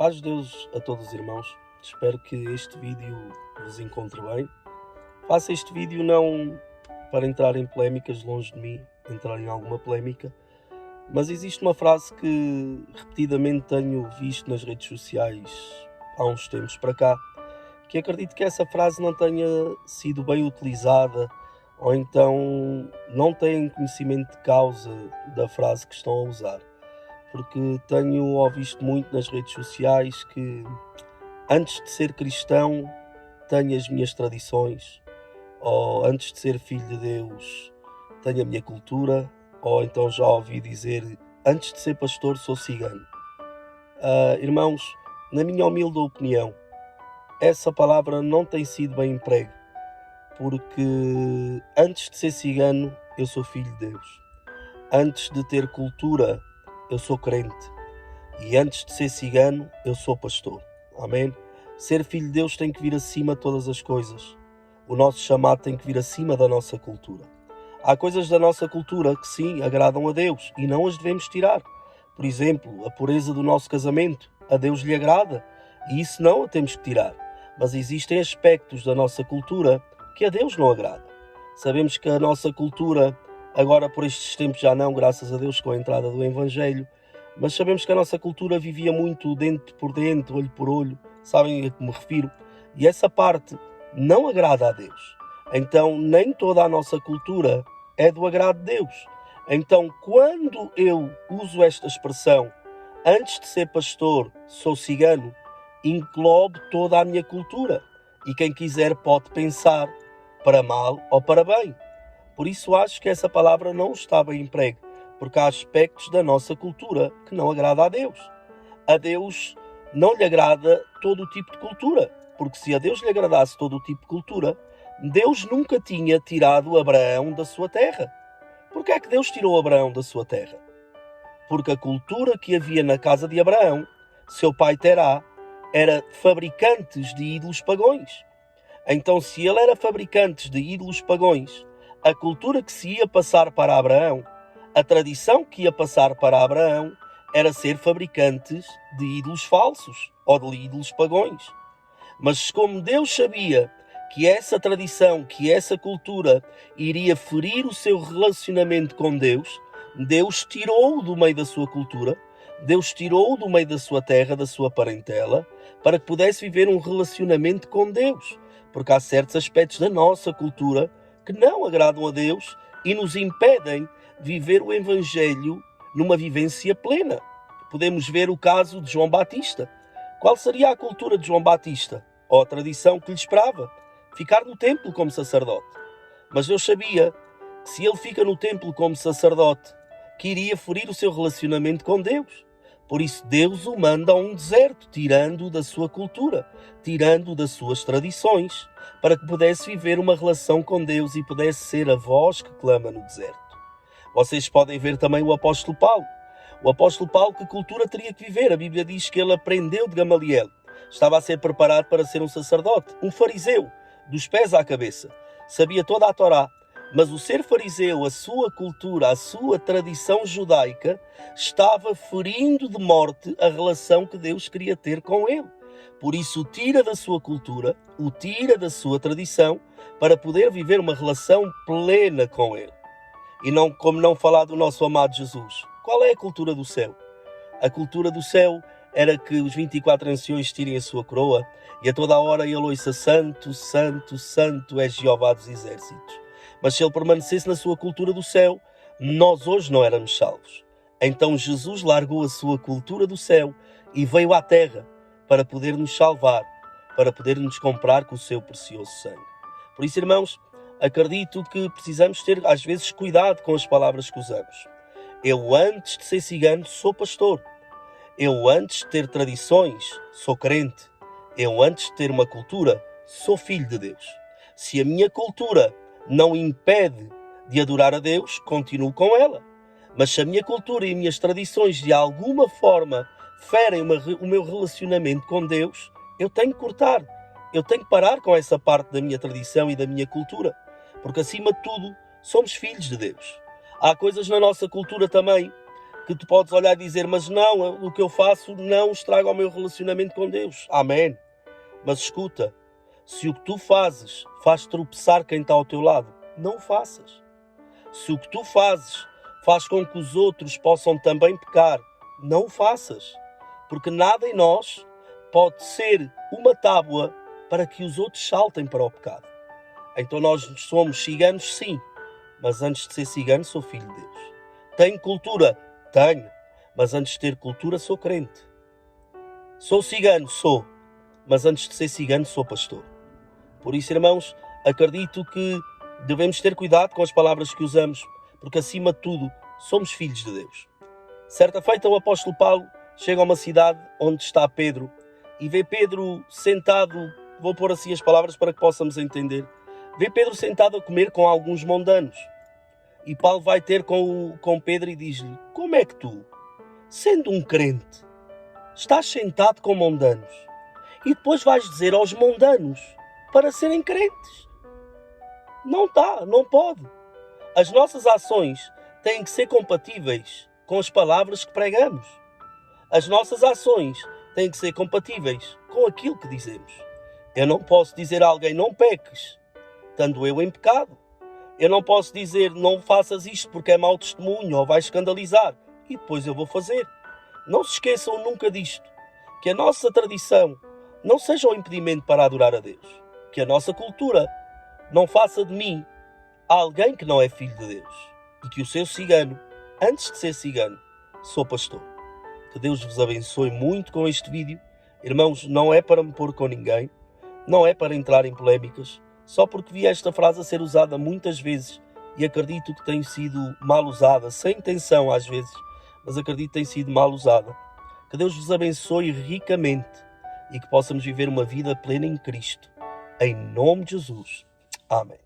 Paz de Deus a todos os irmãos. Espero que este vídeo vos encontre bem. Faço este vídeo não para entrar em polémicas, longe de mim, entrar em alguma polémica, mas existe uma frase que repetidamente tenho visto nas redes sociais há uns tempos para cá, que acredito que essa frase não tenha sido bem utilizada, ou então não têm conhecimento de causa da frase que estão a usar. Porque tenho ouvido muito nas redes sociais que antes de ser cristão tenho as minhas tradições, ou antes de ser filho de Deus tenho a minha cultura, ou então já ouvi dizer antes de ser pastor sou cigano. Irmãos, na minha humilde opinião, essa palavra não tem sido bem emprego, porque antes de ser cigano eu sou filho de Deus. Antes de ter cultura eu sou crente, e antes de ser cigano eu sou pastor. Amém? Ser filho de Deus tem que vir acima de todas as coisas. O nosso chamado tem que vir acima da nossa cultura. Há coisas da nossa cultura que sim, agradam a Deus e não as devemos tirar. Por exemplo, a pureza do nosso casamento, a Deus lhe agrada, e isso não a temos que tirar. Mas existem aspectos da nossa cultura que a Deus não agrada. Sabemos que a nossa cultura, agora por estes tempos já não, graças a Deus, com a entrada do Evangelho, mas sabemos que a nossa cultura vivia muito dente por dente, olho por olho, sabem a que me refiro? E essa parte não agrada a Deus. Então nem toda a nossa cultura é do agrado de Deus. Então quando eu uso esta expressão, antes de ser pastor sou cigano, englobe toda a minha cultura. E quem quiser pode pensar para mal ou para bem. Por isso acho que essa palavra não está bem emprego, porque há aspectos da nossa cultura que não agrada a Deus. A Deus não lhe agrada todo o tipo de cultura, porque se a Deus lhe agradasse todo o tipo de cultura, Deus nunca tinha tirado Abraão da sua terra. Por que é que Deus tirou Abraão da sua terra? Porque a cultura que havia na casa de Abraão, seu pai Terá, era fabricantes de ídolos pagões. Então, se ele era fabricante de ídolos pagões, a cultura que se ia passar para Abraão, a tradição que ia passar para Abraão, era ser fabricantes de ídolos falsos ou de ídolos pagões. Mas como Deus sabia que essa tradição, que essa cultura iria ferir o seu relacionamento com Deus, Deus tirou-o do meio da sua cultura, Deus tirou-o do meio da sua terra, da sua parentela, para que pudesse viver um relacionamento com Deus. Porque há certos aspectos da nossa cultura que não agradam a Deus e nos impedem viver o Evangelho numa vivência plena. Podemos ver o caso de João Batista. Qual seria a cultura de João Batista? Ou a tradição que lhe esperava? Ficar no templo como sacerdote. Mas Deus sabia que se ele fica no templo como sacerdote, que iria ferir o seu relacionamento com Deus. Por isso Deus o manda a um deserto, tirando-o da sua cultura, tirando-o das suas tradições, para que pudesse viver uma relação com Deus e pudesse ser a voz que clama no deserto. Vocês podem ver também o apóstolo Paulo. O apóstolo Paulo, que cultura teria que viver? A Bíblia diz que ele aprendeu de Gamaliel. Estava a ser preparado para ser um sacerdote, um fariseu, dos pés à cabeça. Sabia toda a Torá. Mas o ser fariseu, a sua cultura, a sua tradição judaica, estava ferindo de morte a relação que Deus queria ter com ele. Por isso o tira da sua cultura, o tira da sua tradição, para poder viver uma relação plena com ele. E não, como não falar do nosso amado Jesus. Qual é a cultura do céu? A cultura do céu era que os 24 anciões tirem a sua coroa e a toda a hora ele ouça: Santo, Santo, Santo é Jeová dos exércitos. Mas se ele permanecesse na sua cultura do céu, nós hoje não éramos salvos. Então Jesus largou a sua cultura do céu e veio à terra para poder nos salvar, para poder nos comprar com o seu precioso sangue. Por isso, irmãos, acredito que precisamos ter às vezes cuidado com as palavras que usamos. Eu antes de ser cigano sou pastor. Eu antes de ter tradições sou crente. Eu antes de ter uma cultura sou filho de Deus. Se a minha cultura não impede de adorar a Deus, continuo com ela. Mas se a minha cultura e minhas tradições de alguma forma ferem o meu relacionamento com Deus, eu tenho que cortar. Eu tenho que parar com essa parte da minha tradição e da minha cultura. Porque acima de tudo, somos filhos de Deus. Há coisas na nossa cultura também que tu podes olhar e dizer, mas não, o que eu faço não estraga o meu relacionamento com Deus. Amém. Mas escuta, se o que tu fazes faz tropeçar quem está ao teu lado, não o faças. Se o que tu fazes faz com que os outros possam também pecar, não o faças. Porque nada em nós pode ser uma tábua para que os outros saltem para o pecado. Então nós somos ciganos, sim, mas antes de ser cigano sou filho de Deus. Tenho cultura? Tenho, mas antes de ter cultura sou crente. Sou cigano? Sou, mas antes de ser cigano sou pastor. Por isso, irmãos, acredito que devemos ter cuidado com as palavras que usamos, porque acima de tudo somos filhos de Deus. Certa feita o apóstolo Paulo chega a uma cidade onde está Pedro e vê Pedro sentado, vou pôr assim as palavras para que possamos entender, vê Pedro sentado a comer com alguns mundanos. E Paulo vai ter com Pedro e diz-lhe, como é que tu, sendo um crente, estás sentado com mundanos e depois vais dizer aos mundanos para serem crentes? Não dá, não pode. As nossas ações têm que ser compatíveis com as palavras que pregamos. As nossas ações têm que ser compatíveis com aquilo que dizemos. Eu não posso dizer a alguém, não peques, estando eu em pecado. Eu não posso dizer, não faças isto porque é mau testemunho ou vai escandalizar, e depois eu vou fazer. Não se esqueçam nunca disto, que a nossa tradição não seja um impedimento para adorar a Deus. Que a nossa cultura não faça de mim alguém que não é filho de Deus. E que o seu cigano, antes de ser cigano, sou pastor. Que Deus vos abençoe muito com este vídeo. Irmãos, não é para me pôr com ninguém, não é para entrar em polémicas, só porque vi esta frase a ser usada muitas vezes e acredito que tem sido mal usada, sem intenção às vezes, mas acredito que tem sido mal usada. Que Deus vos abençoe ricamente e que possamos viver uma vida plena em Cristo. Em nome de Jesus. Amém.